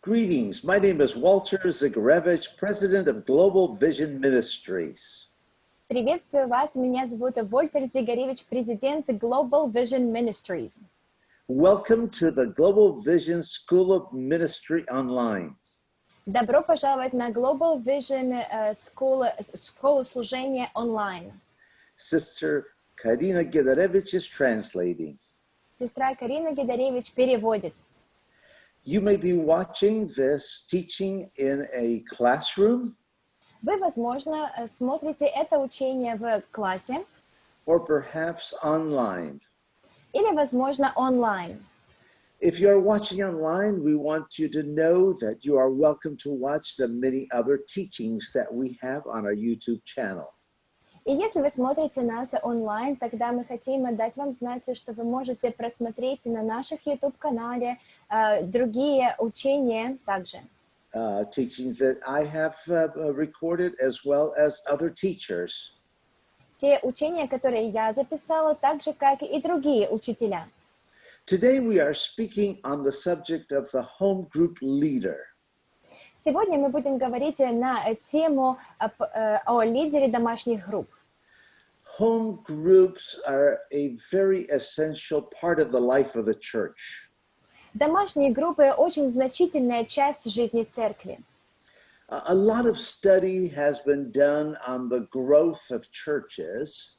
Greetings. My name is Walter Zygarewicz, President of Global Vision Ministries. Приветствую вас, меня зовут Вольтер Зигаревич, президент Global Vision Ministries. Welcome to the Global Vision School of Ministry Online. Добро пожаловать на Global Vision школу служения онлайн. Sister Karina is translating. Сестра Карина Гидаревич переводит. You may be watching this teaching in a classroom. Вы, возможно, смотрите это учение в классе. Or perhaps online. Или, возможно, онлайн. If you are watching online, we want you to know that you are welcome to watch the many other teachings that we have on our YouTube channel. И если вы смотрите нас онлайн, тогда мы хотим дать вам знать, что вы можете просмотреть на наших YouTube-канале другие учения также. Teachings that I have recorded as well as other teachers. Те учения, которые я записала, так же, как и другие учителя. Today we are speaking on the subject of the home group leader. Сегодня мы будем говорить на тему о лидере домашних групп. Home groups are a very essential part of the life of the church. Домашние группы – очень значительная часть жизни церкви. A lot of study has been done on the growth of churches.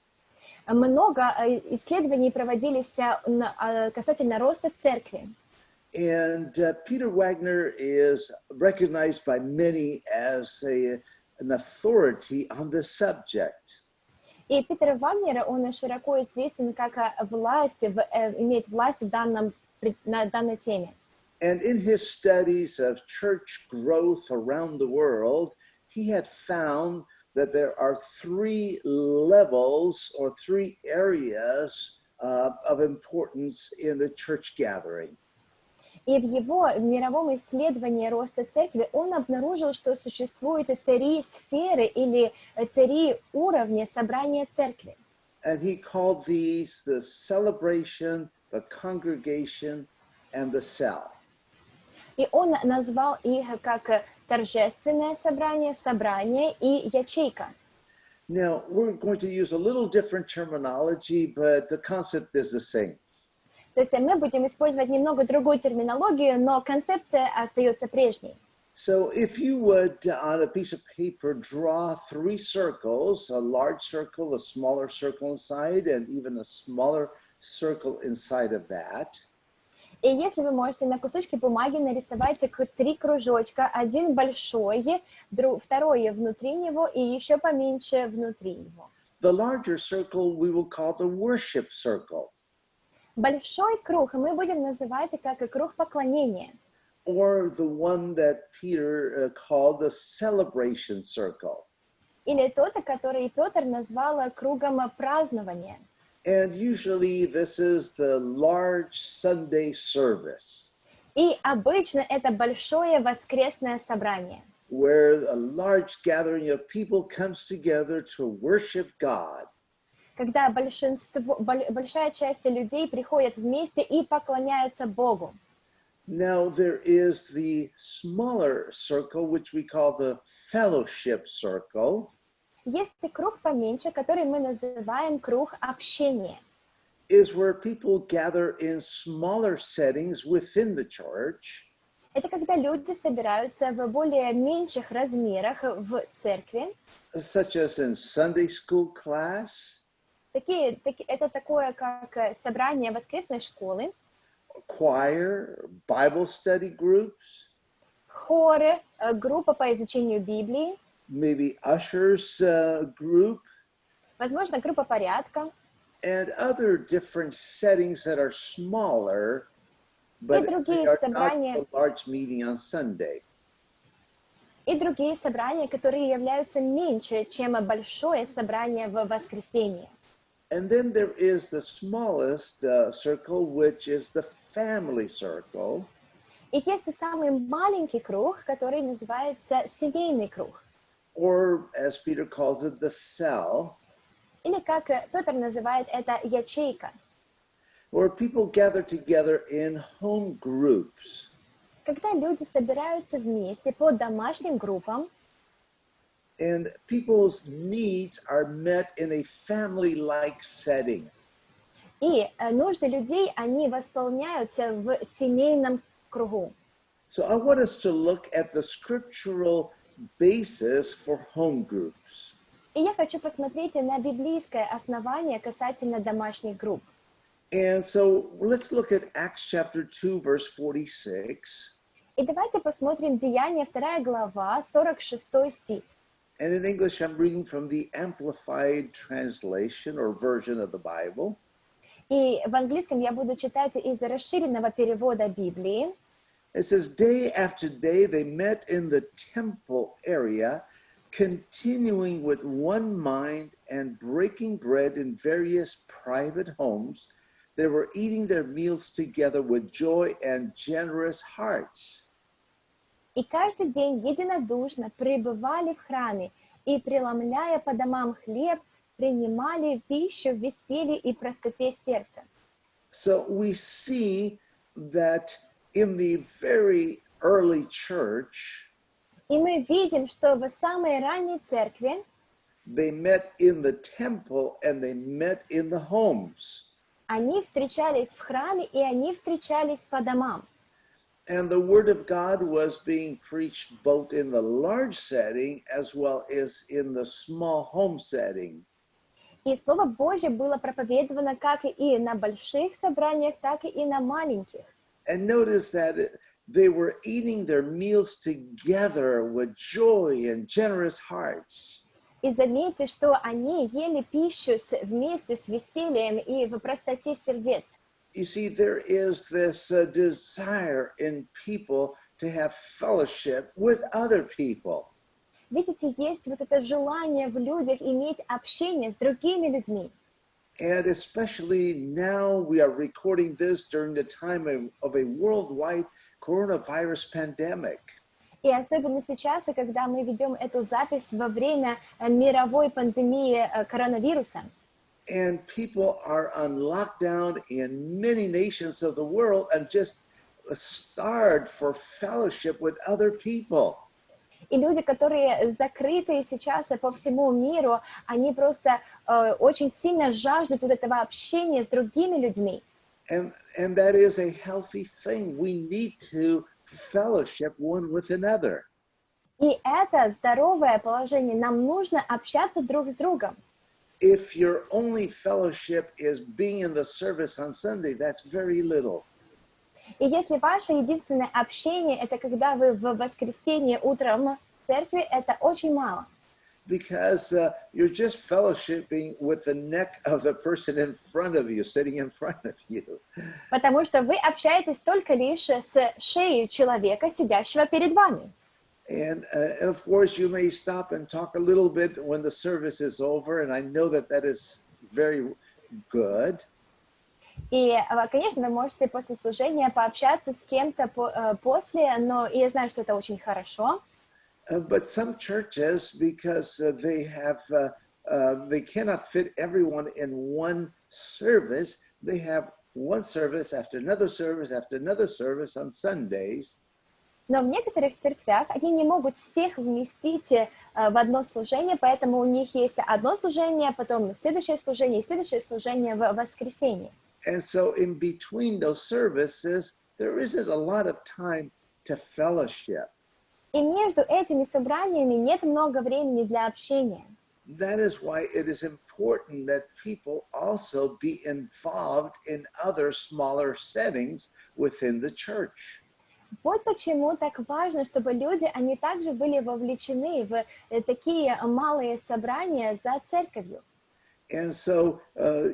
Много исследований проводились касательно роста церкви. And Peter Wagner is recognized by many as an authority on this subject. И Питер Вагнер, он широко известен как имеет власть на данной теме. And in his studies of church growth around the world, he had found that there are three levels or three areas of importance in the church gathering. И в его мировом исследовании роста церкви он обнаружил, что существует три сферы или три уровня собрания церкви. And he called these the celebration, the congregation, and the cell. И он назвал их как торжественное собрание, собрание и ячейка. Now, we're going to use a little different terminology, but the concept is the same. То есть мы будем использовать немного другую терминологию, но концепция остается прежней. So if you would, on a piece of paper, draw three circles, a large circle, a smaller circle inside, and even a smaller circle inside of that. И если вы можете на кусочке бумаги нарисовать три кружочка, один большой, второй внутри него и еще поменьше внутри него. The larger circle we will call the worship circle. Большой круг мы будем называть как круг поклонения. Or the one that Peter called the celebration circle. Или тот, который Петр назвал кругом празднования. And usually this is the large Sunday service. И обычно это большое воскресное собрание. Where a large gathering of people comes together to worship God. Когда большая часть людей приходят вместе и поклоняются Богу. Now there is the smaller circle, which we call the fellowship circle. Есть круг поменьше, который мы называем круг общения. Is where people gather in smaller settings within the church. Это когда люди собираются в более меньших размерах в церкви. Such as in Sunday school class. Это такое, как собрание воскресной школы. Choir, Bible study groups. Хоры, группа по изучению Библии. Maybe ushers group. Возможно, группа порядка. And other different settings that are smaller, but И другие they are собрания. not a large meeting on Sunday. И другие собрания, которые являются меньше, чем большое собрание в воскресенье. And then there is the smallest circle, which is the family circle. И есть и самый маленький круг, который называется семейный круг. Or, as Peter calls it, the cell. Или как Петр называет это ячейка. Where people gather together in home groups. когда люди собираются вместе по домашним группам, and people's needs are met in a family-like setting. и нужды людей, они восполняются в семейном кругу. So I want us to look at the scriptural basis for home groups. И я хочу посмотреть на библейское основание касательно домашних групп. And so let's look at Acts chapter 2, verse 46. И давайте посмотрим Деяния, 2 глава, 46 стих. And in English, I'm reading from the Amplified translation or version of the Bible. И в английском я буду читать из расширенного перевода Библии. It says, day after day they met in the temple area, continuing with one mind and breaking bread in various private homes. They were eating their meals together with joy and generous hearts. И каждый день единодушно пребывали в храме и, преломляя по домам хлеб, принимали пищу в веселье и простоте сердца. So we see that in the very early church, И мы видим, что в самой ранней церкви they met in the temple and they met in the homes. они встречались в храме и они встречались по домам. And the word of God was being preached both in the large setting as well as in the small home setting. И Слово Божье было проповедовано как и на больших собраниях, так и на маленьких. And notice that they were eating their meals together with joy and generous hearts. И заметьте, что они ели пищу вместе с весельем и в простоте сердец. You see, there is this desire in people to have fellowship with other people. Видите, есть вот это желание в людях иметь общение с другими людьми. And especially now we are recording this during the time of a worldwide coronavirus pandemic. И особенно сейчас, когда мы ведем эту запись во время мировой пандемии коронавируса. And people are on lockdown in many nations of the world and just starved for fellowship with other people. И люди, которые закрыты сейчас по всему миру, они просто очень сильно жаждут вот этого общения с другими людьми. And that is a healthy thing. We need to fellowship one with another. И это здоровое положение. Нам нужно общаться друг с другом. If your only fellowship is being in the service on Sunday, that's very little. И если ваше единственное общение, это когда вы в воскресенье утром в церкви, это очень мало. Because you're just fellowshipping with the neck of the person in front of you, sitting in front of you. Потому что вы общаетесь только лишь с шеей человека, сидящего перед вами. And of course, you may stop and talk a little bit when the service is over, and I know that that is very good. И, конечно, вы можете после служения пообщаться с кем-то после, но я знаю, что это очень хорошо. But some churches, because they cannot fit everyone in one service, they have one service after another service after another service on Sundays. Но в некоторых церквях они не могут всех вместить в одно служение, поэтому у них есть одно служение, потом следующее служение и следующее служение в воскресенье. And so in between those services, there isn't a lot of time to fellowship. И между этими собраниями нет много времени для общения. That is why it is important that people also be involved in other smaller settings within the church. Вот почему так важно, чтобы люди, они также были вовлечены в такие малые собрания за церковью. And so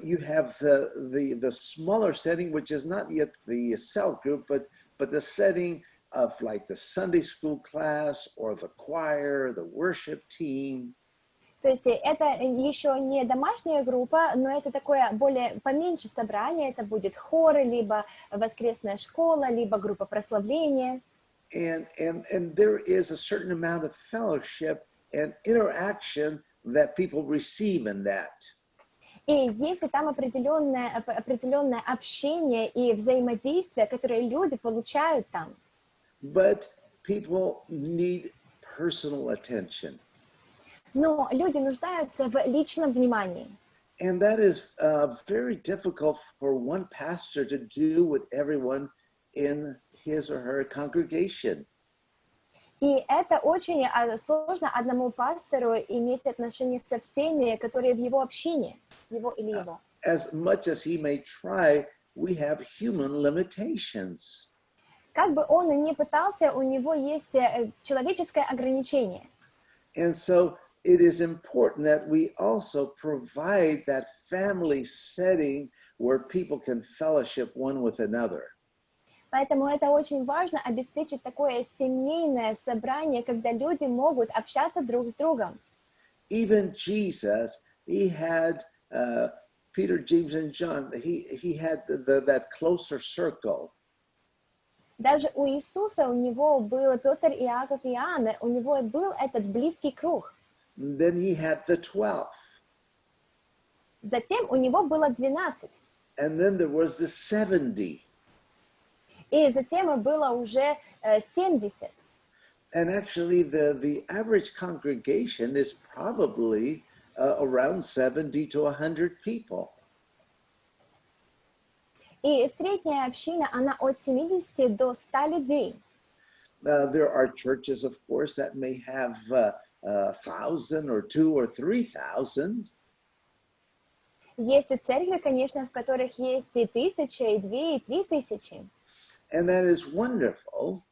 you have the smaller setting, which is not yet the cell group, but the setting of like the Sunday school class or the choir, the worship team. То есть это еще не домашняя группа, но это такое более поменьше собрание. Это будет хоры, либо воскресная школа, либо группа прославления. And there is a certain amount of fellowship and interaction that people receive in that. И есть там определенное общение и взаимодействие, которое люди получают там. but people need personal attention. Но люди нуждаются в личном внимании. And that is very difficult for one pastor to do with everyone in his or her congregation. И это очень сложно одному пастору иметь отношения со всеми, которые в его общине, его или его. As much as he may try, we have human limitations. Как бы он и ни пытался, у него есть человеческое ограничение. And so it is important that we also provide that family setting where people can fellowship one with another. Поэтому это очень важно обеспечить такое семейное собрание, когда люди могут общаться друг с другом. Even Jesus, he had Peter, James, and John. He had that closer circle. Даже у Иисуса, у него был Петр, Иаков и Иоанн, у него был этот близкий круг. Then he had the 12. Затем у него было 12. And then there was the 70. И затем было уже 70. And actually, the average congregation is probably around 70 to 100 people. И средняя община, она от 70 до 100 людей. There are churches, of course, that may have 1,000 or 2,000 or 3,000. Есть и церкви, конечно, в которых есть и 1000, и 2, и 3000. And that is wonderful.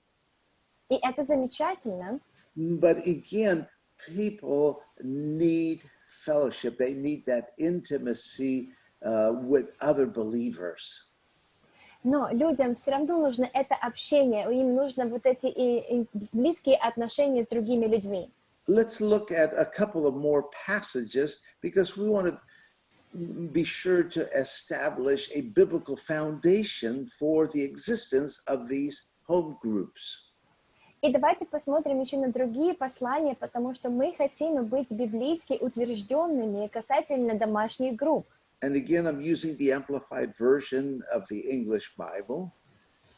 И это замечательно. But again, people need fellowship. They need that intimacy with other believers. Но людям все равно нужно это общение, им нужно вот эти и близкие отношения с другими людьми. Let's look at a couple of more passages because we want to be sure to establish a biblical foundation for the existence of these home groups. И давайте посмотрим еще на другие послания, потому что мы хотим быть библейски утвержденными касательно домашних групп. And again, I'm using the amplified version of the English Bible.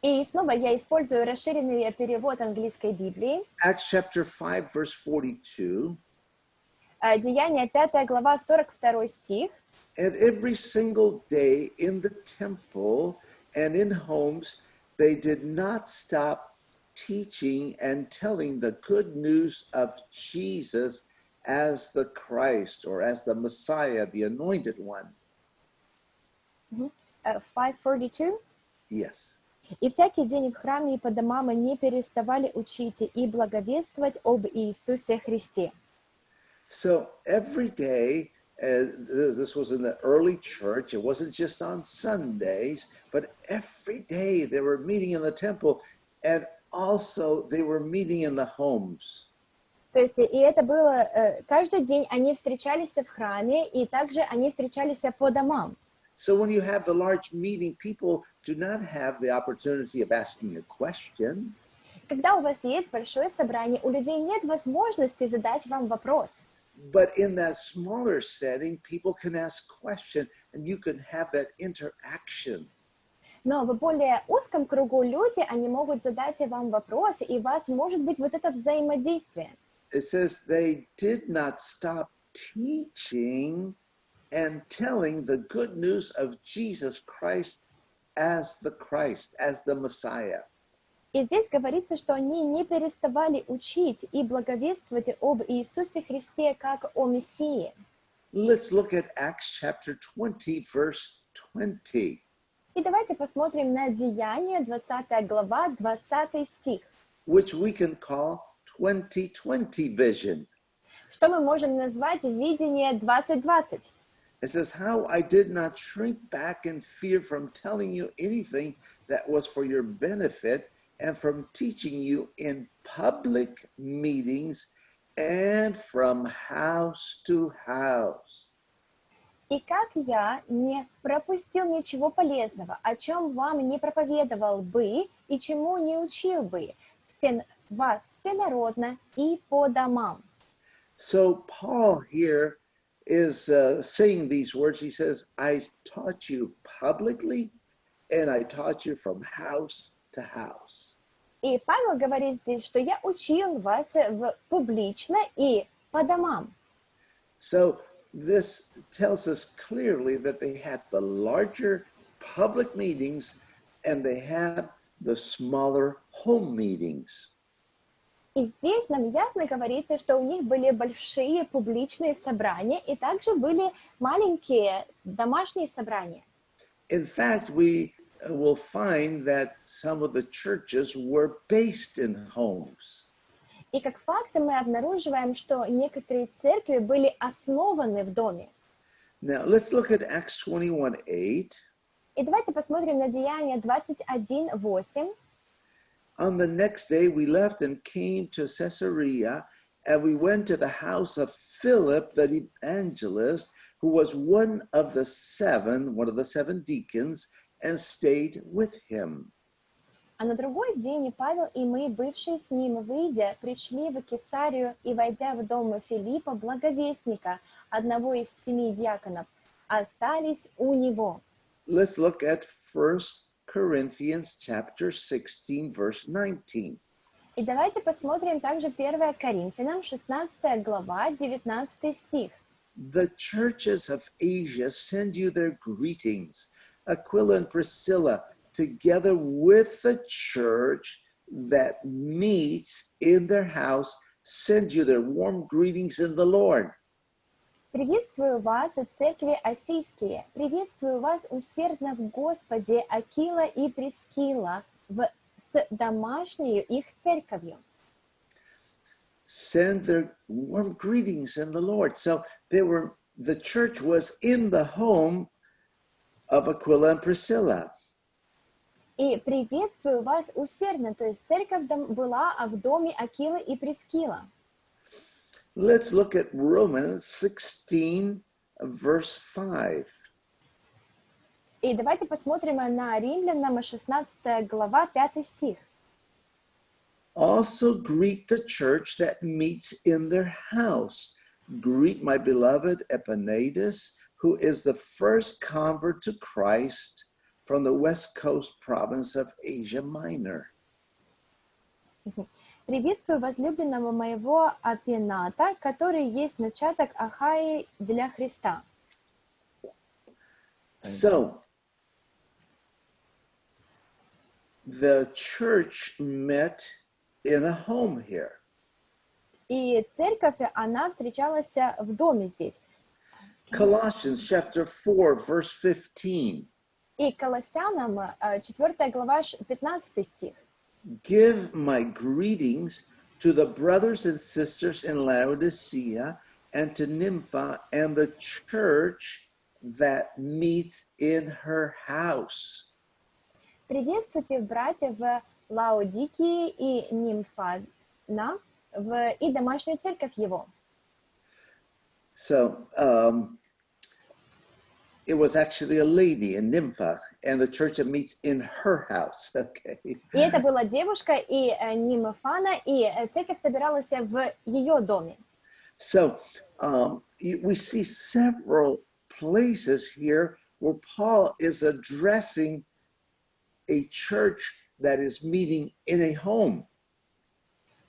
И снова я использую расширенный перевод английской Библии. Acts chapter 5, verse 42. Деяния 5 глава 42 стих. And every single day in the temple and in homes, they did not stop teaching and telling the good news of Jesus as the Christ or as the Messiah, the anointed one. 5:42. Yes. И всякий день в храме и по домам не переставали учить и благовествовать об Иисусе Христе. So every day, this was in the early church, it wasn't just on Sundays, but every day they were meeting in the temple and also they were meeting in the homes. То есть, и это было, каждый день они встречались в храме, и также они встречались по домам. So when you have the large meeting, people do not have the opportunity of asking a question. Когда у вас есть большое собрание, у людей нет возможности задать вам вопрос. But in that smaller setting, people can ask questions and you can have that interaction. Но в более узком кругу люди, они могут задать вам вопросы, и у вас может быть вот это взаимодействие. It says they did not stop teaching and telling the good news of Jesus Christ as the Messiah. И здесь говорится, что они не переставали учить и благовествовать об Иисусе Христе как о Мессии. Let's look at Acts chapter 20, verse 20. И давайте посмотрим на Деяния, 20 глава, 20 стих. Which we can call 2020 vision. Что мы можем назвать видение 2020. It says, how I did not shrink back in fear from telling you anything that was for your benefit and from teaching you in public meetings and from house to house. И как я не пропустил ничего полезного, о чем вам не проповедовал бы и чему не учил бы вас всенародно и по домам. So Paul here is saying these words. He says, I taught you publicly and I taught you from house to house. И Павел говорит здесь, что я учил вас публично и по домам. So this tells us clearly that they had the larger public meetings and they had the smaller home meetings. И здесь нам ясно говорится, что у них были большие публичные собрания и также были маленькие домашние собрания. In fact, we will find that some of the churches were based in homes. И как факт мы обнаруживаем, что некоторые церкви были основаны в доме. Now, let's look at Acts 21:8. И давайте посмотрим на Деяния 21:8. On the next day, we left and came to Caesarea, and we went to the house of Philip, the evangelist, who was one of the seven deacons, and stayed with him. А на другой день и Павел, и мы, бывшие с ним, выйдя, пришли в Кесарию и, войдя в дом Филиппа, благовестника, одного из 7 диаконов, остались у него. Let's look at 1 Corinthians chapter 16, verse 19. И давайте посмотрим также 1 Коринфянам, 16 глава, 19 стих. The churches of Asia send you their greetings. Aquila and Priscilla, together with the church that meets in their house, send you their warm greetings in the Lord. Приветствую вас, церкви осийские. Приветствую вас усердно в Господе Акила и Прискила с домашнею их церковью. Send their warm greetings in the Lord. So the church was in the home of Aquila and Priscilla. И приветствую вас усердно, то есть церковь была в доме Акилы и Прискила. Let's look at Romans 16, verse 5. И давайте посмотрим на Римлянам 16 глава, 5 стих. Also greet the church that meets in their house. Greet my beloved Epaenetus, who is the first convert to Christ from the West Coast province of Asia Minor. Приветствую возлюбленного моего Апената, который есть начаток Ахаи для Христа. So, the church met in a home here. И церковь, она встречалась в доме здесь. Colossians chapter 4, verse 15. И Колоссянам 4 глава, 15 стих. Give my greetings to the brothers and sisters in Laodicea and to Nympha and the church that meets in her house. Приветствуйте братья в Лаодикии и Нимфана и домашнюю церковь его. So, it was actually a lady in Nympha and the church that meets in her house. Okay. И это была девушка и Нимфана, и церковь собиралась в ее доме. So, we see several places here where Paul is addressing a church that is meeting in a home.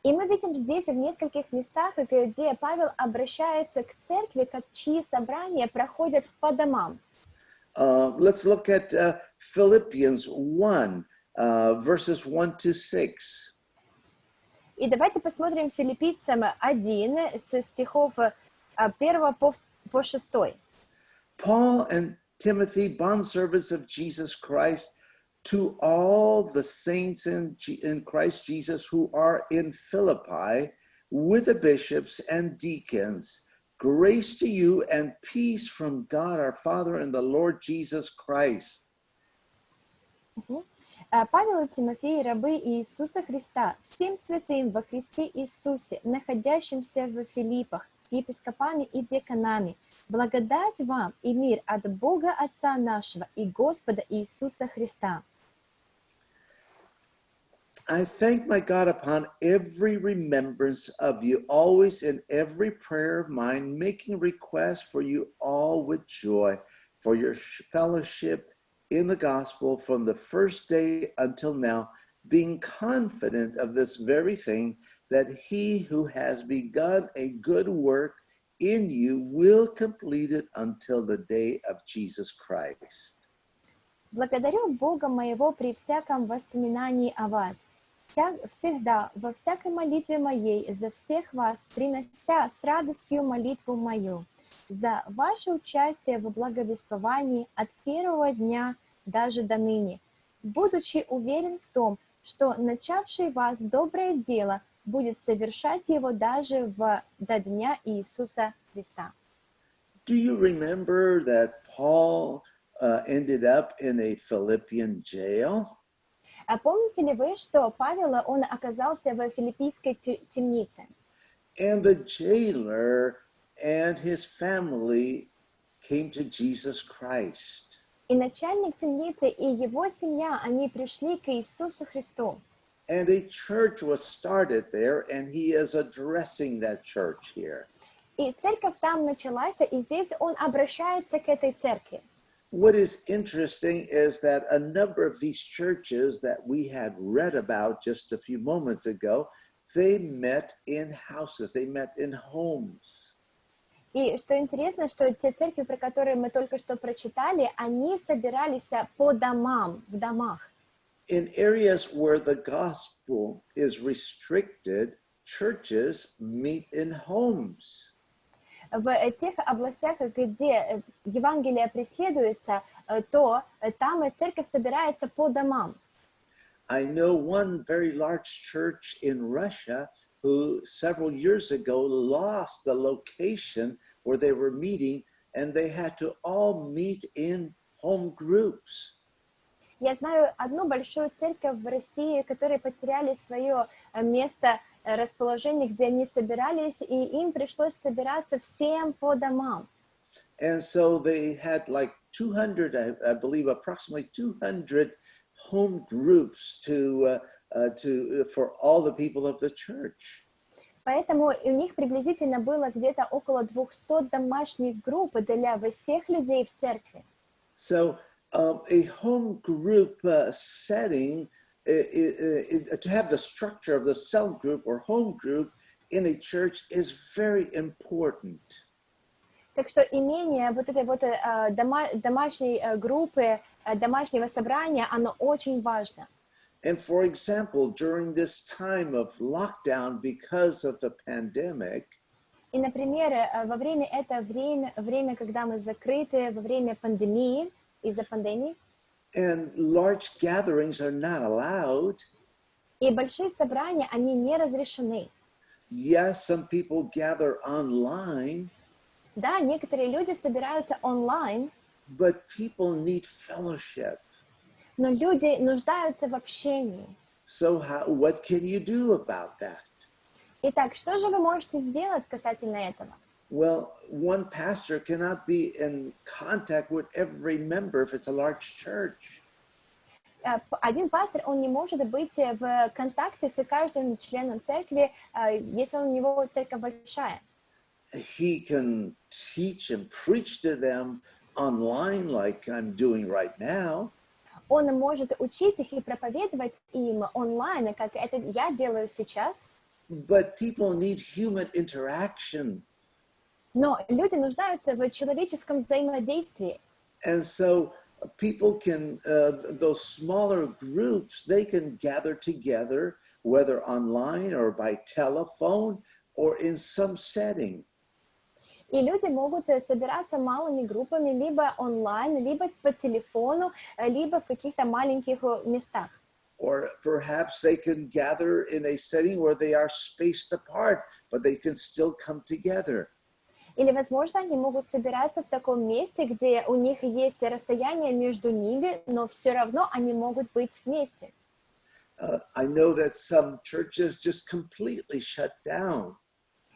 И мы видим здесь в нескольких местах, где Павел обращается к церкви, чьи собрания проходят по домам. Let's look at Philippians 1, verses 1 to 6. И давайте посмотрим Филиппийцам 1 с стихов 1 по 6. Paul and Timothy, bondservants of Jesus Christ, to all the saints in Christ Jesus who are in Philippi, with the bishops and deacons, grace to you and peace from God our Father and the Lord Jesus Christ. Павел и Тимофей, рабы Иисуса Христа, всем святым во Христе Иисусе, находящимся в Филиппах, с епископами и диаконами, благодать вам и мир от Бога Отца нашего и Господа Иисуса Христа. I thank my God upon every remembrance of you, always in every prayer of mine, making request for you all with joy, for your fellowship in the gospel from the first day until now, being confident of this very thing, that he who has begun a good work in you will complete it until the day of Jesus Christ. Благодарю Бога моего при всяком воспоминании о вас, всегда, во всякой молитве моей, за всех вас, принося с радостью молитву мою, за ваше участие в благовествовании от первого дня даже до ныне, будучи уверен в том, что начавший вас доброе дело будет совершать его даже до дня Иисуса Христа. Do you remember that Paul ended up in a Philippian jail? А помните ли вы, что Павел, он оказался в филиппийской темнице? And the jailer and his family came to Jesus Christ. И начальник темницы и его семья, они пришли к Иисусу Христу. And a church was started there, and he is addressing that church here. И церковь там началась, и здесь он обращается к этой церкви. What is interesting is that a number of these churches that we had read about just a few moments ago, they met in houses, they met in homes. И что интересно, что те церкви, про которые мы только что прочитали, они собирались по домам, в домах. In areas where the gospel is restricted, churches meet in homes. В тех областях, где Евангелие преследуется, то там церковь собирается по домам. I know one very large church in Russia who several years ago lost the location where they were meeting, and they had to all meet in home groups. Я знаю одну большую церковь в России, которые потеряли свое место расположения, где они собирались, и им пришлось собираться всем по домам. And so they had like 200, I believe, approximately 200 home groups for all the people of the church. Поэтому у них приблизительно было где-то около 200 домашних групп для всех людей в церкви. So a home group setting, to have the structure of the cell group or home group in a church is very important. Так что имение вот этой вот домашней группы, домашнего собрания, оно очень важно. And for example, during this time of lockdown because of the pandemic, И, например, во время этого время, когда мы закрыты, во время пандемии, из-за пандемии, and large gatherings are not allowed. и большие собрания, они не разрешены. Yes, some people gather online, Да, некоторые люди собираются онлайн, but people need fellowship. но люди нуждаются в общении. So what can you do about that? Итак, что же вы можете сделать касательно этого? Well, one pastor cannot be in contact with every member if it's a large church. Один пастор, он не может быть в контакте с каждым членом церкви, если у него церковь большая. He can teach and preach to them online like I'm doing right now. Он может учить их и проповедовать им онлайн, как это я делаю сейчас. But people need human interaction. Но люди нуждаются в человеческом взаимодействии. And so people can, those smaller groups, they can gather together, whether online or by telephone or in some setting. И люди могут собираться малыми группами либо онлайн, либо по телефону, либо в каких-то маленьких местах. Or perhaps they can gather in a setting where they are spaced apart, but they can still come together. Или, возможно, они могут собираться в таком месте, где у них есть расстояние между ними, но все равно они могут быть вместе. I know that some churches just completely shut down.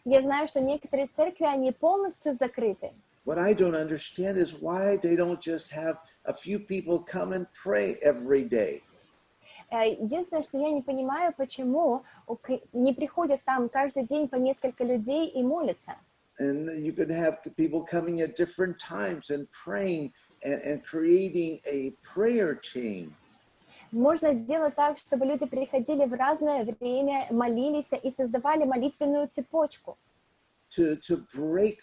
Я знаю, что некоторые церкви, они полностью закрыты. What I don't understand is why they don't just have a few people come and pray every day. Единственное, что я не понимаю, почему не приходят там каждый день по несколько людей и молятся. And you can have people coming at different times and praying and creating a prayer chain. Можно делать так, чтобы люди приходили в разное время, молились и создавали молитвенную цепочку, to break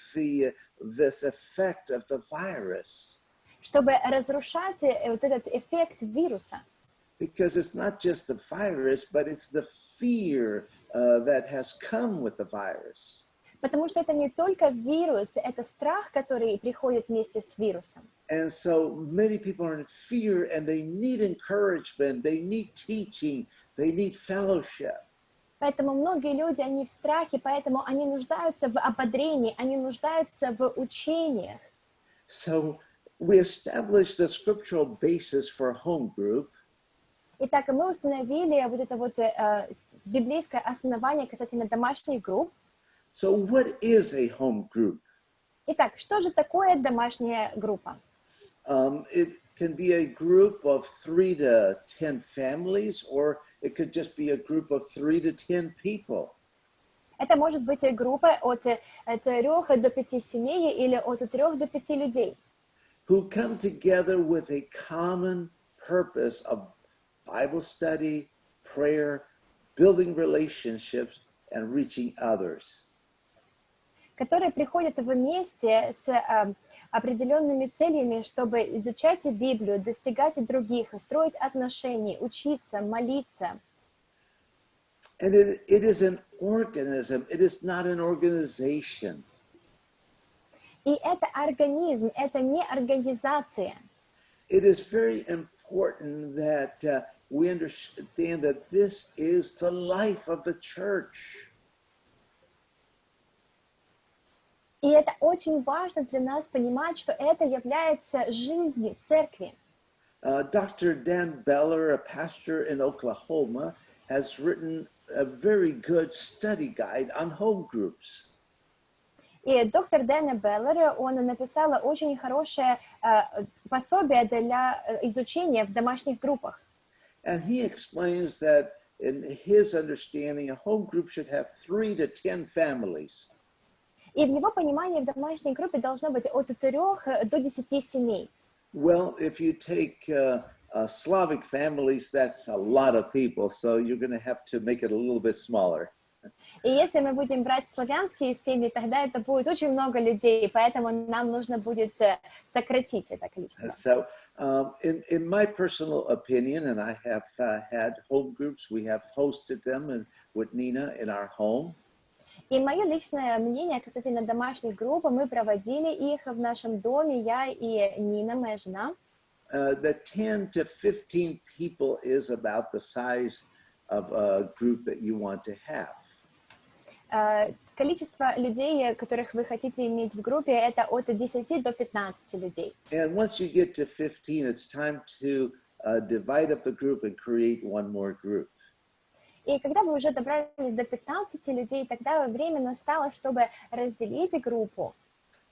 this effect of the virus. чтобы разрушать вот этот эффект вируса. Because it's not just the virus, but it's the fear that has come with the virus. Потому что это не только вирус, это страх, который приходит вместе с вирусом. And so many people are in fear and they need encouragement, they need teaching, they need fellowship. Поэтому многие люди, они в страхе, поэтому они нуждаются в ободрении, они нуждаются в учениях. So we established the scriptural basis for a home group. Итак, мы установили вот это вот библейское основание касательно домашних групп. So what is a home group? Итак, что же такое домашняя группа? It can be a group of 3 to 10 families, or it could just be a group of 3 to 10 people. Это может быть группа от 3 до 5 семей или от 3 до 5 людей, Who come together with a common purpose of Bible study, prayer, building relationships, and reaching others. которые приходят вместе с определенными целями, чтобы изучать Библию, достигать других, строить отношения, учиться, молиться. And it is an organism, it is not an organization. И это организм, это не организация. It is very important that we understand that this is the life of the church. И это очень важно для нас понимать, что это является жизнью церкви. Dr. Dan Beller, a pastor in Oklahoma, has written a very good study guide on home groups. И доктор Дэн Беллер, он написал очень хорошее пособие для изучения в домашних группах. And he explains that in his understanding, a home group should have 3 to 10 families. И в его понимании в домашней группе должно быть от 3 до 10 семей. Well, if you take Slavic families, that's a lot of people, so you're going to have to make it a little bit smaller. И если мы будем брать славянские семьи, тогда это будет очень много людей, поэтому нам нужно будет сократить это количество. So, in my personal opinion, and I have had home groups, we have hosted them with Nina in our home. И мое личное мнение касательно домашних групп, мы проводили их в нашем доме, я и Нина, моя жена. The 10 to 15 people is about the size of a group that you want to have. Количество людей, которых вы хотите иметь в группе, это от 10 до 15 людей. And once you get to 15, it's time to divide up the group and create one more group. И когда вы уже добрались до 15 людей, тогда время настало, чтобы разделить группу.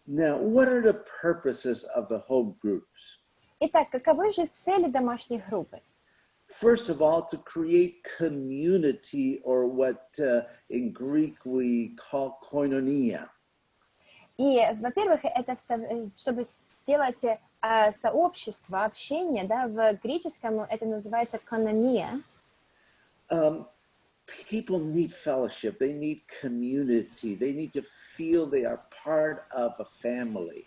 Now, what are the purposes of the home groups? Итак, каковы же цели домашней группы? First of all, to create community, or what in Greek we call koinonia. И, во-первых, это чтобы сделать сообщество, общение, да, в греческом это называется koinonia. People need fellowship, they need community, they need to feel they are part of a family.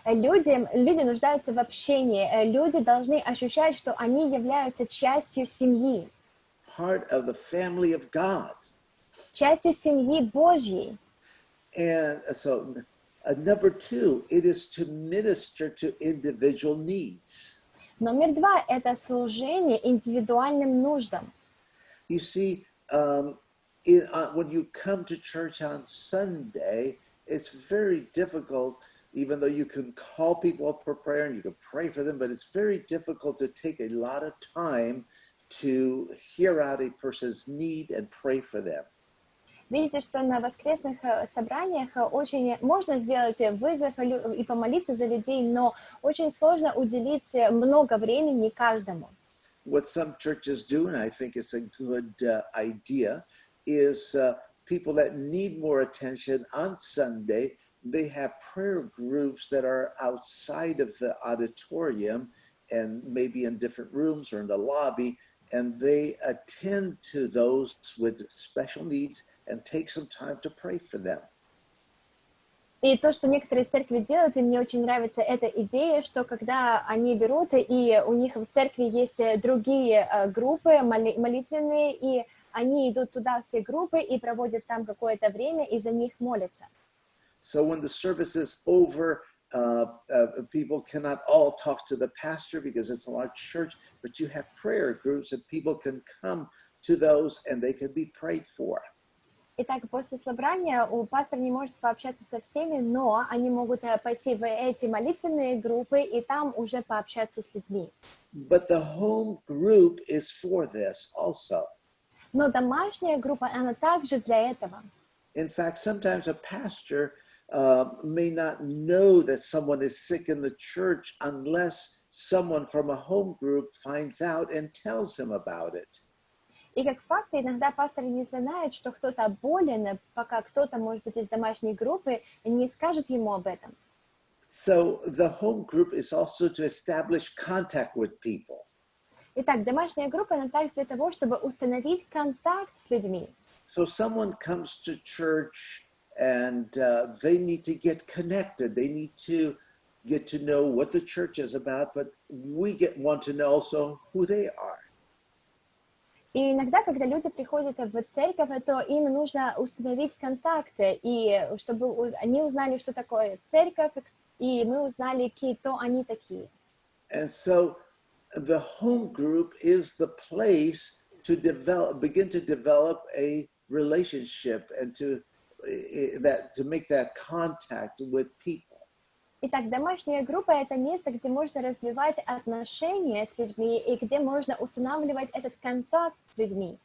Люди нуждаются в общении, люди должны ощущать, что они являются частью семьи. Part of the family of God. Частью семьи Божьей. And so number 2, it is to minister to individual needs. Номер 2 – это служение индивидуальным нуждам. You see, when you come to church on Sunday, it's very difficult, even though you can call people up for prayer and you can pray for them, but it's very difficult to take a lot of time to hear out a person's need and pray for them. Видите, что на воскресных собраниях очень можно сделать вызов и помолиться за людей, но очень сложно уделить много времени каждому. What some churches do, and I think it's a good idea, is people that need more attention on Sunday, they have prayer groups that are outside of the auditorium, and maybe in different rooms or in the lobby, and they attend to those with special needs and take some time to pray for them. И то, что некоторые церкви делают, и мне очень нравится эта идея, что когда они берут, и у них в церкви есть другие группы молитвенные, и они идут туда, в те группы, и проводят там какое-то время, и за них молятся. So when the service is over, people cannot all talk to the pastor because it's a large church, but you have prayer groups and people can come to those and they can be prayed for. Итак, после служения пастор не может пообщаться со всеми, но они могут пойти в эти молитвенные группы и там уже пообщаться с людьми. But the home group is for this also. Но домашняя группа, она также для этого. In fact, sometimes a pastor may not know that someone is sick in the church unless someone from a home group finds out and tells him about it. И как факт, иногда пастор не знает, что кто-то болен, пока кто-то, может быть, из домашней группы не скажет ему об этом. So the home group is also to establish contact with people. Итак, домашняя группа, она также для того, чтобы установить контакт с людьми. So someone comes to church and they need to get connected. They need to get to know what the church is about, but want to know also who they are. И иногда, когда люди приходят в церковь, то им нужно установить контакты, и чтобы они узнали, что такое церковь, и мы узнали, кто они такие. And so the home group is the place to begin to develop a relationship and to make that contact with people. Итак, домашняя группа – это место, где можно развивать отношения с людьми и где можно устанавливать этот контакт с людьми.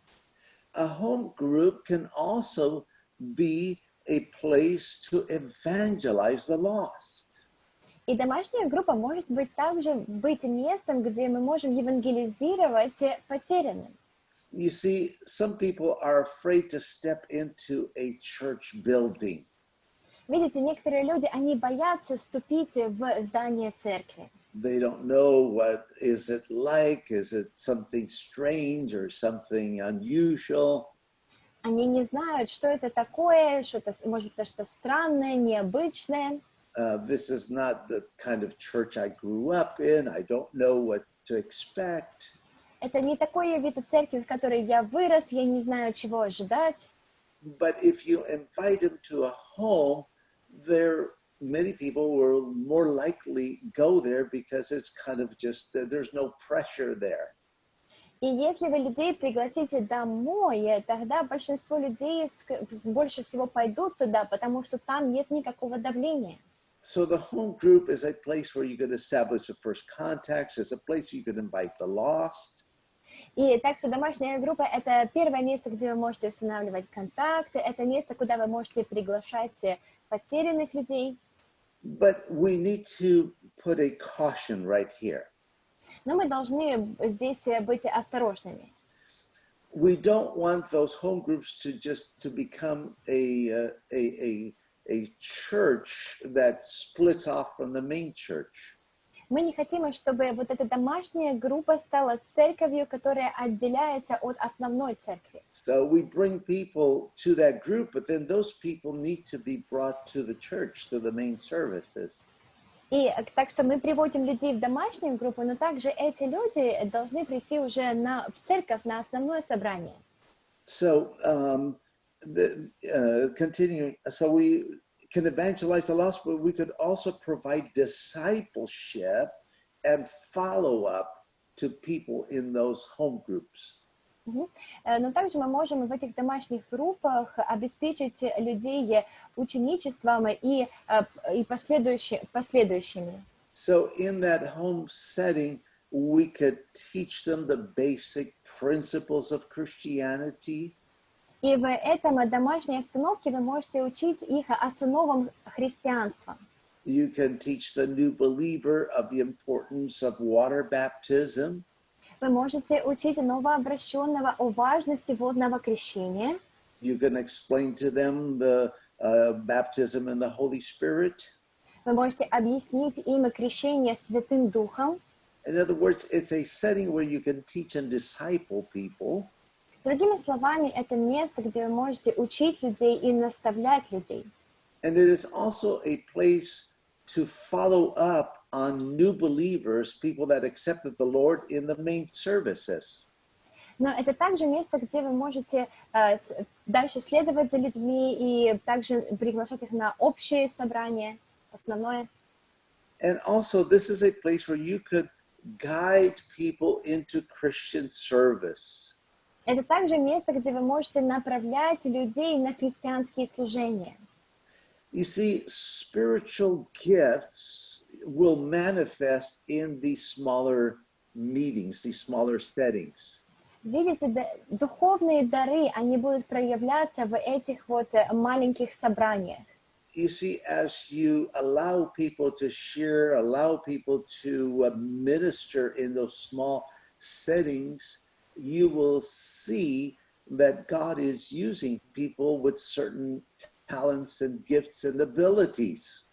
A home group can also be a place to evangelize the lost. И домашняя группа может также быть местом, где мы можем евангелизировать потерянным. You see, some people are afraid to step into a church building. Видите, некоторые люди, они боятся вступить в здание церкви. They don't know what is it like. Is it something strange or something unusual? Они не знают, что это такое, что-то, может быть, это что-то странное, необычное. This is not the kind of church I grew up in. I don't know what to expect. Это не такой вид церкви, в которой я вырос, я не знаю, чего ожидать. But if you invite them to a home, many people will more likely go there because it's kind of just, there's no pressure there. И если вы людей пригласите домой, тогда большинство людей больше всего пойдут туда, потому что там нет никакого давления. So the home group is a place where you can establish the first contacts. It's a place you can invite the lost. И так что домашняя группа – это первое место, где вы можете устанавливать контакты, это место, куда вы можете приглашать потерянных людей. But we need to put a caution right here. Но мы должны здесь быть осторожными. We don't want those home groups to become a church that splits off from the main church. Мы не хотим, чтобы вот эта домашняя группа стала церковью, которая отделяется от основной церкви. So we bring people to that group, but then those people need to be brought to the church, to the main services. И так что мы приводим людей в домашнюю группу, но также эти люди должны прийти уже в церковь, на основное собрание. So continuing, so we can evangelize the lost, but we could also provide discipleship and follow-up to people in those home groups. Но также мы можем в этих домашних группах обеспечить людей ученичеством и последующими. So in that home setting, we could teach them the basic principles of Christianity. И в этом домашней обстановке вы можете учить их основам христианства. You can teach the new believer of the importance of water baptism. Вы можете учить новообращенного о важности водного крещения. You can explain to them the baptism in the Holy Spirit. Вы можете объяснить им крещение Святым Духом. In other words, it's a setting where you can teach and disciple people. Другими словами, это место, где вы можете учить людей и наставлять людей. And it is also a place to follow up on new believers, people that accepted the Lord in the main services. Но это также место, где вы можете дальше следовать за людьми и также приглашать их на общее собрание, основное. And also, this is a place where you could guide people into Christian service. Это также место, где вы можете направлять людей на христианские служения. You see, spiritual gifts will manifest in these smaller meetings, these smaller settings. Видите, духовные дары, они будут проявляться в этих вот маленьких собраниях. You see, as you allow people to share, allow people to minister in those small settings, you will see that God is using people with certain talents and gifts and abilities.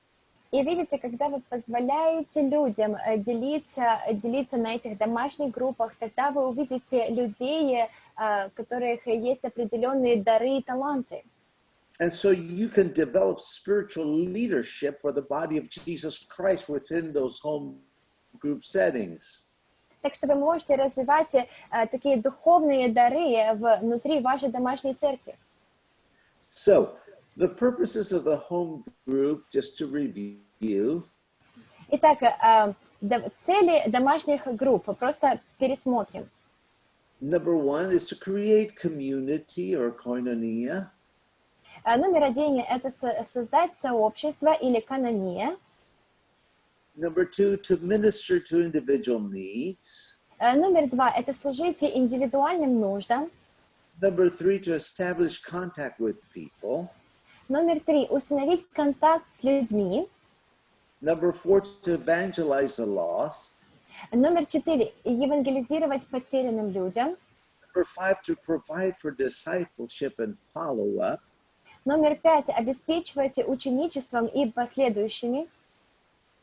И видите, когда вы позволяете людям делиться на этих домашних группах, тогда вы увидите людей, у которых есть определенные дары и таланты. And so you can develop spiritual leadership for the body of Jesus Christ within those home group settings. Так что вы можете развивать такие духовные дары внутри вашей домашней церкви. So, the purposes of the home group, just to review. Итак, цели домашних групп просто пересмотрим. Number one is to create community or koinonia. Номер один – это создать сообщество или канония. Number two, to minister to individual needs. Номер два – это служить индивидуальным нуждам. Number three, to establish contact with people. Номер три – установить контакт с людьми. Number four, to evangelize the lost. Номер четыре – евангелизировать потерянным людям. Number five, to provide for discipleship and follow-up. Номер пять – обеспечивать ученичеством и последующими.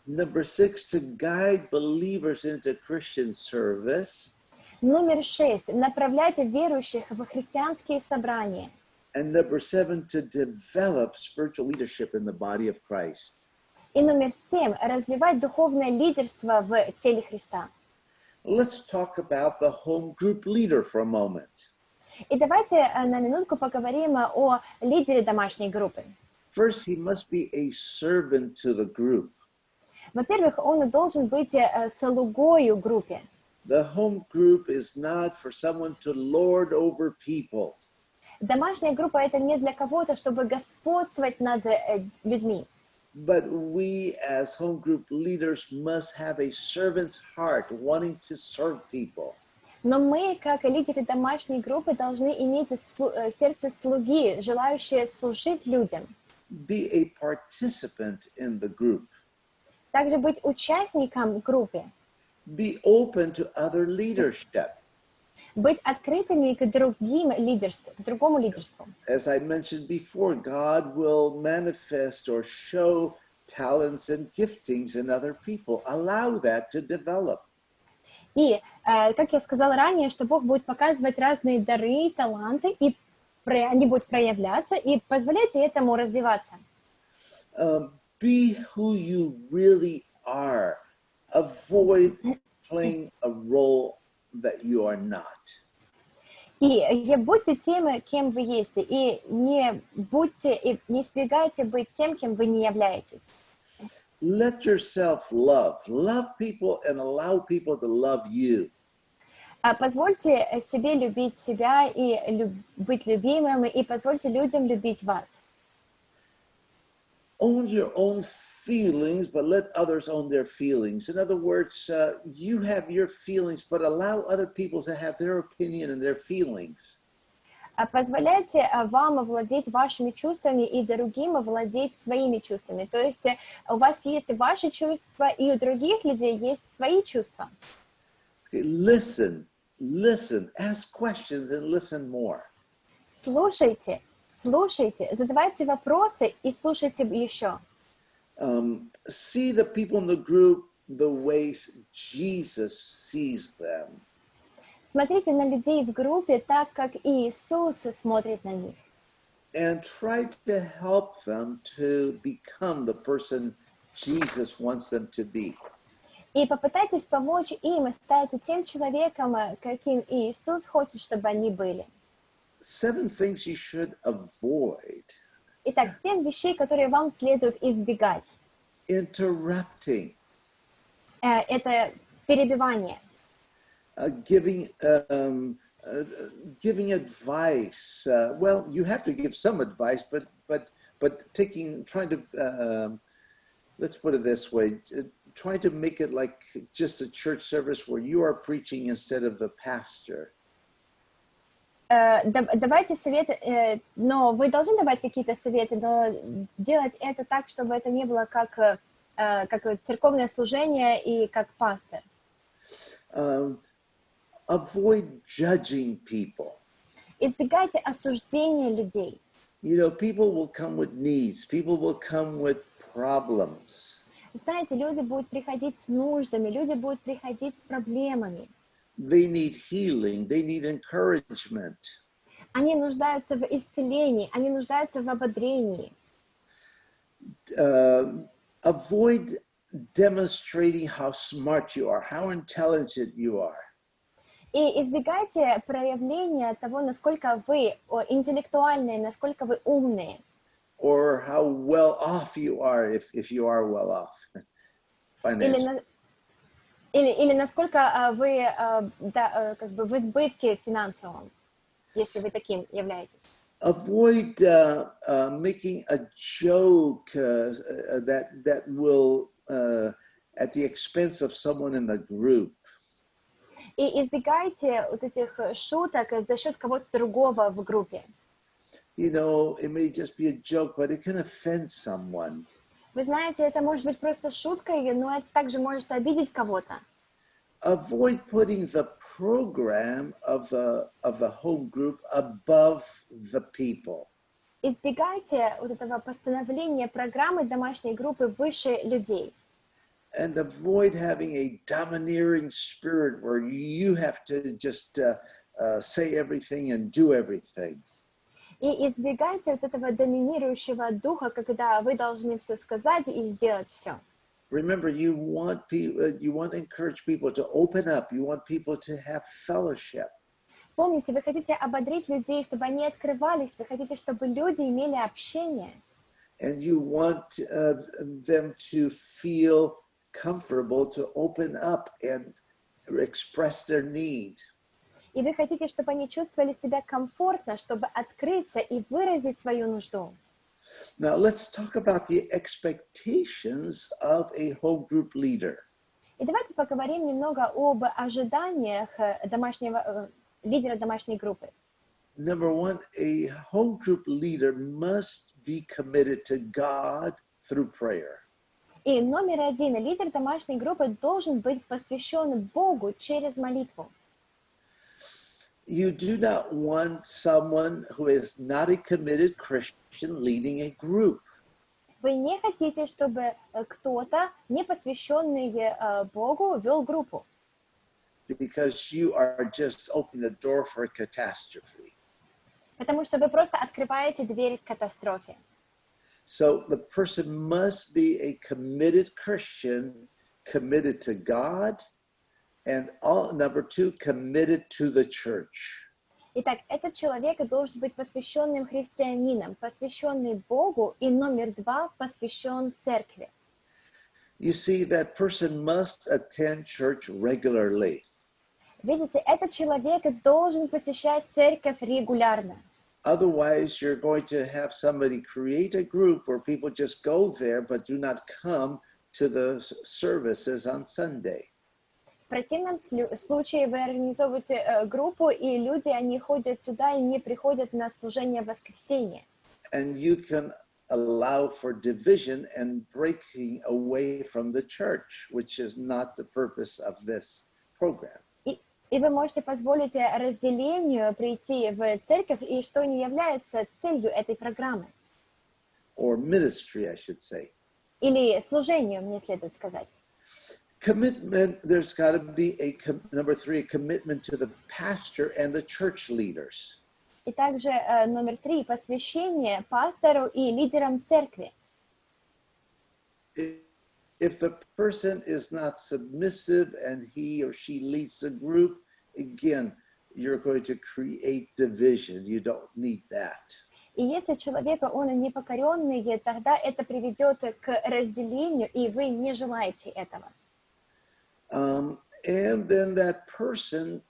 Number six, to guide believers into Christian service. Номер шесть – направлять верующих в христианские собрания. And number seven, to develop spiritual leadership in the body of Christ. И номер семь – развивать духовное лидерство в теле Христа. Let's talk about the home group leader for a moment. И давайте на минутку поговорим о лидере домашней группы. First, he must be a servant to the group. Во-первых, он должен быть слугою группе. The home group is not for someone to lord over people. Домашняя группа – это не для кого-то, чтобы господствовать над людьми. But we as home group leaders must have a servant's heart, wanting to serve people. Но мы, как лидеры домашней группы, должны иметь сердце слуги, желающее служить людям. Be a participant in the group. Также быть участником группы. Be open to other leadership. Быть открытыми к другому лидерству. As I mentioned before, God will manifest or show talents and giftings in other people. Allow that to develop. И, как я сказала ранее, что Бог будет показывать разные дары, таланты, и они будут проявляться, и позволяйте этому развиваться. Be who you really are. Avoid playing a role that you are not. И будьте тем, кем вы есть, и не избегайте быть тем, кем вы не являетесь. Let yourself love people and allow people to love you. Позвольте себе любить себя и быть любимым, и позвольте людям любить вас. Own your own feelings, but let others own their feelings. In other words, you have your feelings, but allow other people to have their opinion and their feelings. Позволяйте вам овладеть вашими чувствами и другим овладеть своими чувствами. То есть у вас есть ваши чувства, и у других людей есть свои чувства. Okay, listen, ask questions and listen more. Слушайте, задавайте вопросы и слушайте еще. See the people in the group the ways Jesus sees them. Смотрите на людей в группе так, как Иисус смотрит на них. And try to help them to become the person Jesus wants them to be. И попытайтесь помочь им стать тем человеком, каким Иисус хочет, чтобы они были. 7 things you should avoid. Итак, 7 вещей, которые вам следует избегать. Interrupting. Это перебивание. Giving advice. Well, you have to give some advice, but trying to, let's put it this way, trying to make it like just a church service where you are preaching instead of the pastor. Давайте советы, но вы должны давать какие-то советы, но делать это так, чтобы это не было как церковное служение и как пастор. Avoid judging people. Избегайте осуждения людей. You know, people will come with needs. People will come with problems. Знаете, люди будут приходить с нуждами, люди будут приходить с проблемами. They need healing. They need encouragement. Они нуждаются в исцелении, они нуждаются в ободрении. Avoid demonstrating how smart you are, how intelligent you are. И избегайте проявления того, насколько вы интеллектуальные, насколько вы умные. Or how well off you are, if you are well off financially. Или насколько вы как бы в избытке финансовом, если вы таким являетесь. Avoid making a joke that will at the expense of someone in the group. И избегайте вот этих шуток за счет кого-то другого в группе. You know, it may just be a joke, but it can offend someone. Вы знаете, это может быть просто шуткой, но это также может обидеть кого-то. Avoid putting the program of the home group above the people. Избегайте вот этого постановления программы домашней группы выше людей. And avoid having a domineering spirit where you have to just say everything and do everything. И избегайте вот этого доминирующего духа, когда вы должны все сказать и сделать все. Remember, you want to encourage people to open up. You want people to have fellowship. Помните, вы хотите ободрить людей, чтобы они открывались, вы хотите, чтобы люди имели общение. And you want them to feel comfortable to open up and express their need. И вы хотите, чтобы они чувствовали себя комфортно, чтобы открыться и выразить свою нужду. Now, let's talk about the expectations of a home group leader. И давайте поговорим немного об ожиданиях лидера домашней группы. Number one, a home group leader must be committed to God through prayer. И номер 1, лидер домашней группы должен быть посвящен Богу через молитву. You do not want someone who is not a committed Christian leading a group. Вы не хотите, чтобы кто-то, не посвященный Богу, вел группу. Because you are just opening the door for a catastrophe. Потому что вы просто открываете дверь к катастрофе. So the person must be a committed Christian, committed to God, and number 2, committed to the church. Итак, этот человек должен быть посвященным христианином, посвященный Богу, и номер 2, посвящен церкви. You see, that person must attend church regularly. Видите, этот человек должен посещать церковь регулярно. Otherwise, you're going to have somebody create a group where people just go there but do not come to the services on Sunday. В противном случае вы организовываете группу, и люди, они ходят туда и не приходят на служение в воскресенье. And you can allow for division and breaking away from the church, which is not the purpose of this program. И вы можете позволить разделению прийти в церковь, и что не является целью этой программы. Or ministry, I should say. Или служению, мне следует сказать. Commitment, there's got to be number 3, a commitment to the pastor and the church leaders. И также номер 3 посвящение пастору и лидерам церкви. If the person is not submissive and he or she leads the group, again, you're going to create division. You don't need that. И если человека он непокоренный, тогда это приведет к разделению, и вы не желаете этого. And then that person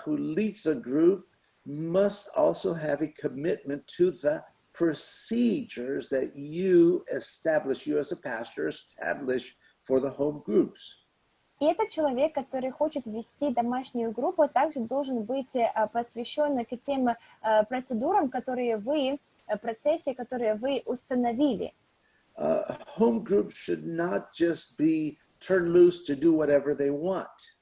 who leads a group must also have a commitment to the procedures that you as a pastor, establish for the home groups. И этот человек, который хочет вести домашнюю группу, также должен быть посвящен к тем процедурам, которые вы установили. Home groups should not just be turned loose to do whatever they want.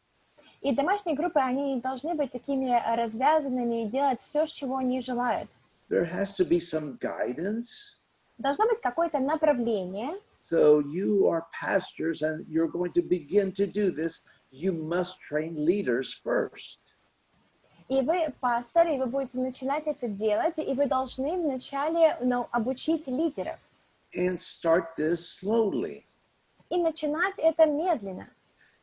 И домашние группы, они не должны быть такими развязанными и делать все, чего они желают. There has to be some guidance. Должно быть какое-то направление. So you are pastors and you're going to begin to do this. You must train leaders first. И вы пастор, и вы будете начинать это делать, и вы должны вначале обучить лидеров. And start this slowly. И начинать это медленно.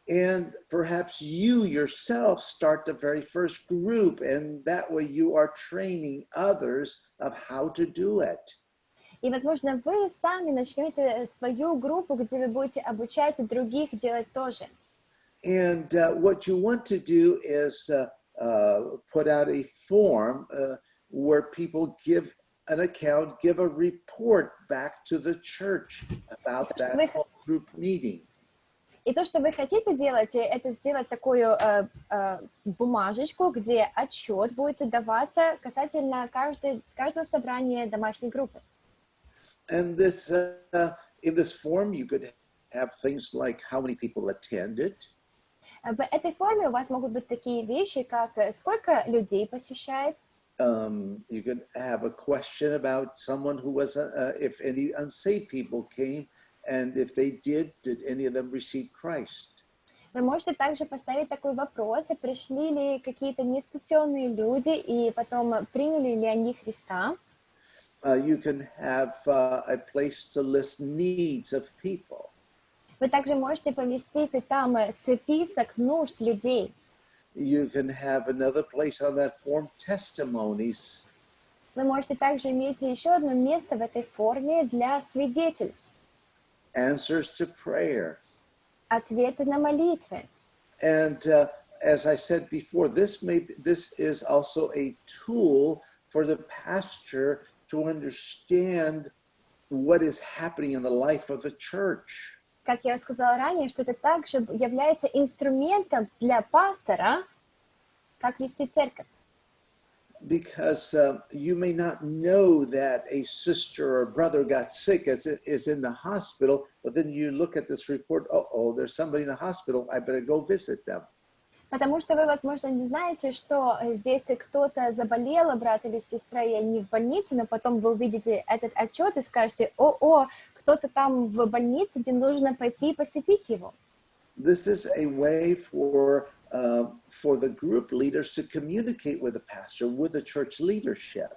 And perhaps you yourself start the very first group, and that way you are training others of how to do it. И, возможно, вы сами начнете свою группу, где вы будете обучать других делать тоже. And what you want to do is put out a form where people give an account, give a report back to the church about that whole group meeting. И то, что вы хотите делать, это сделать такую бумажечку, где отчет будет даваться касательно каждого собрания домашней группы. And this, in this form, you could have things like how many people attended. В этой форме у вас могут быть такие вещи, как сколько людей посещает. You could have a question about someone who was, if any unsaved people came, and if they did any of them receive Christ? Вы можете также поставить такой вопрос, пришли ли какие-то неспасенные люди, и потом приняли ли они Христа. You can have a place to list needs of people. Вы также можете поместить там список нужд людей. You can have another place on that form, testimonies. Вы можете также иметь еще одно место в этой форме для свидетельств. Answers to prayer. Ответы на молитвы. And as I said before, this is also a tool for the pastor to understand what is happening in the life of the church. Как я сказала ранее, что это также является инструментом для пастора, как вести церковь. Because you may not know that a sister or brother got sick is in the hospital, but then you look at this report, oh, there's somebody in the hospital, I better go visit them. Потому что вы, возможно, не знаете, что здесь кто-то заболел, брат или сестра, и они в больнице, но потом вы увидите этот отчет и скажете, кто-то там в больнице, где нужно пойти и посетить его. This is a way for the group leaders to communicate with the pastor, with the church leadership.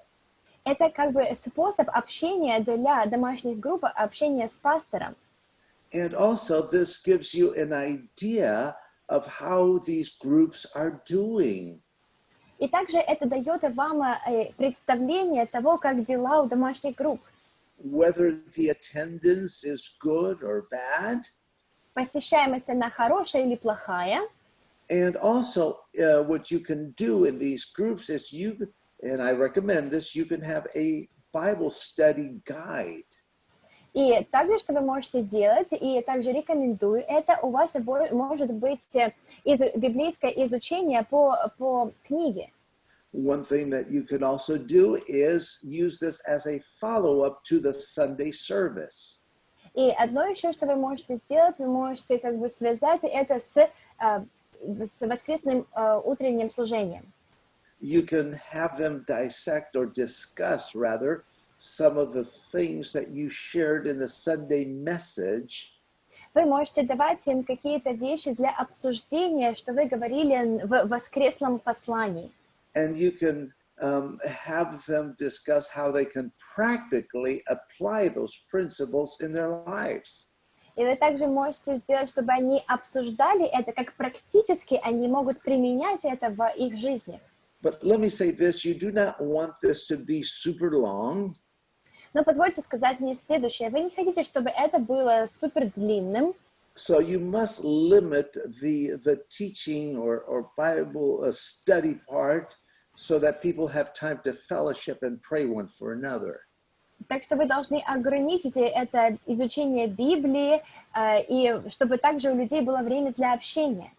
Это как бы способ общения для домашних групп, общения с пастором. And also this gives you an idea of how these groups are doing. И также это дает вам представление того, как дела у домашних групп. Whether the attendance is good or bad. Посещаемость она хорошая или плохая. And also, what you can do in these groups is and I recommend this, you can have a Bible study guide. И также, что вы можете делать, и также рекомендую это, у вас может быть библейское изучение по книге. One thing that you can also do is use this as a follow-up to the Sunday service. И одно еще, что вы можете сделать, вы можете как бы связать это с воскресным утренним служением. You can have them dissect or discuss, rather, some of the things that you shared in the Sunday message. Вы можете давать им какие-то вещи для обсуждения, что вы говорили в воскресном послании. And you can have them discuss how they can practically apply those principles in their lives. И вы также можете сделать, чтобы они обсуждали это, как практически они могут применять это в их жизни. But let me say this, you do not want this to be super long. Но позвольте сказать мне следующее. Вы не хотите, чтобы это было супер длинным. So you must limit the teaching or Bible study part so that people have time to fellowship and pray one for another. Так что вы должны ограничить это изучение Библии, и чтобы также у людей было время для общения.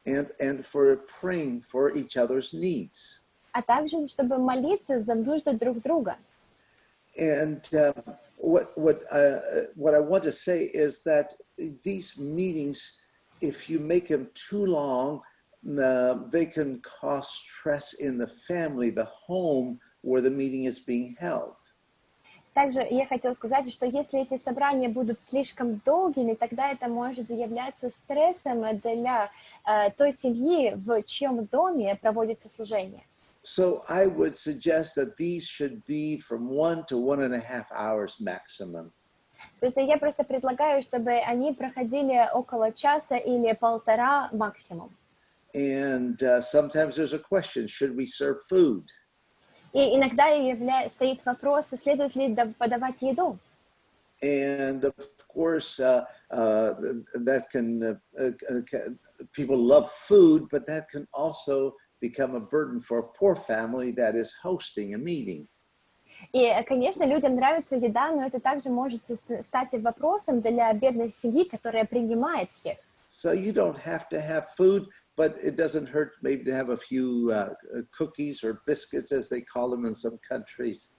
And for praying for each other's needs. А также, чтобы молиться за нужды друг друга. And what I want to say is that these meetings, if you make them too long, they can cause stress in the family, the home where the meeting is being held. Также я хотела сказать, что если эти собрания будут слишком долгими, тогда это может являться стрессом для той семьи, в чьем доме проводится служение. So I would suggest that these should be from 1 to 1.5 hours maximum. То есть я просто предлагаю, чтобы они проходили около часа или полтора максимум. And sometimes there's a question, should we serve food? И иногда стоит вопрос, следует ли подавать еду. And of course, that can people love food, but that can also become a burden for a poor family that is hosting a meeting. И, конечно, людям нравится еда, но это также может стать вопросом для бедной семьи, которая принимает всех. So you don't have to have food, but it doesn't hurt maybe to have a few cookies or biscuits, as they call them in some countries.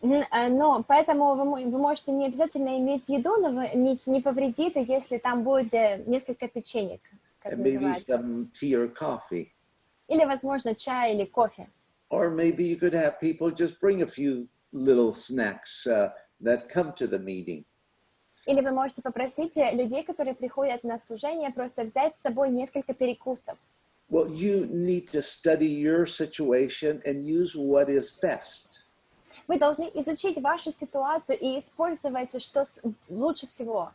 Но поэтому вы можете не обязательно иметь еду, но не повредит, если там будет несколько печенек, как And maybe называют. some tea or coffee. Или, возможно, чай или кофе. Or maybe you could have people just bring a few little snacks that come to the meeting. Или вы можете попросить людей, которые приходят на служение, просто взять с собой несколько перекусов. Well, you need to study your situation and use what is best. Вы должны изучить вашу ситуацию и использовать, что лучше всего.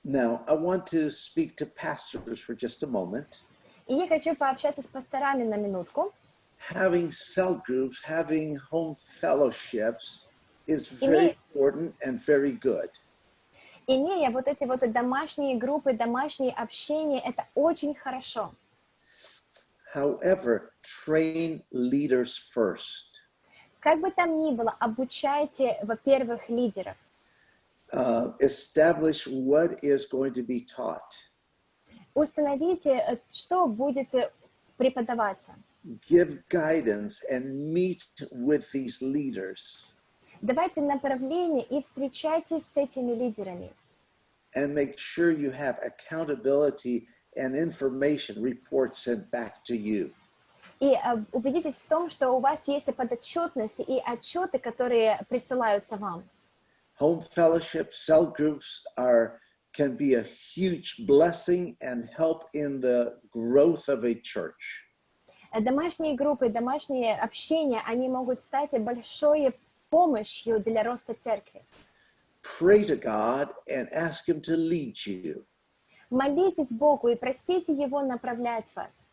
Now, I want to speak to pastors for just a moment. И я хочу пообщаться с пасторами на минутку. Having cell groups, having home fellowships is very important and very good. Имея вот эти вот домашние группы, домашние общения, это очень хорошо. However, train leaders first. Как бы там ни было, обучайте, во-первых, лидеров. Establish what is going to be taught. Установите, что будет преподаваться. Give guidance and meet with these leaders. Давайте направление и встречайтесь с этими лидерами. And make sure you have accountability and information reports sent back to you. И убедитесь в том, что у вас есть подотчетность и отчеты, которые присылаются вам. Home fellowship, cell groups can be a huge blessing and help in the growth of a church. Домашние группы, домашние общения, они могут стать большой помощью для роста церкви. Pray to God and ask Him to lead you. Молитесь Богу и просите Его направлять вас.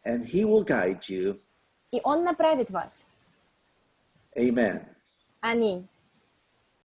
And He will guide you. И Он направит вас. Amen. Аминь.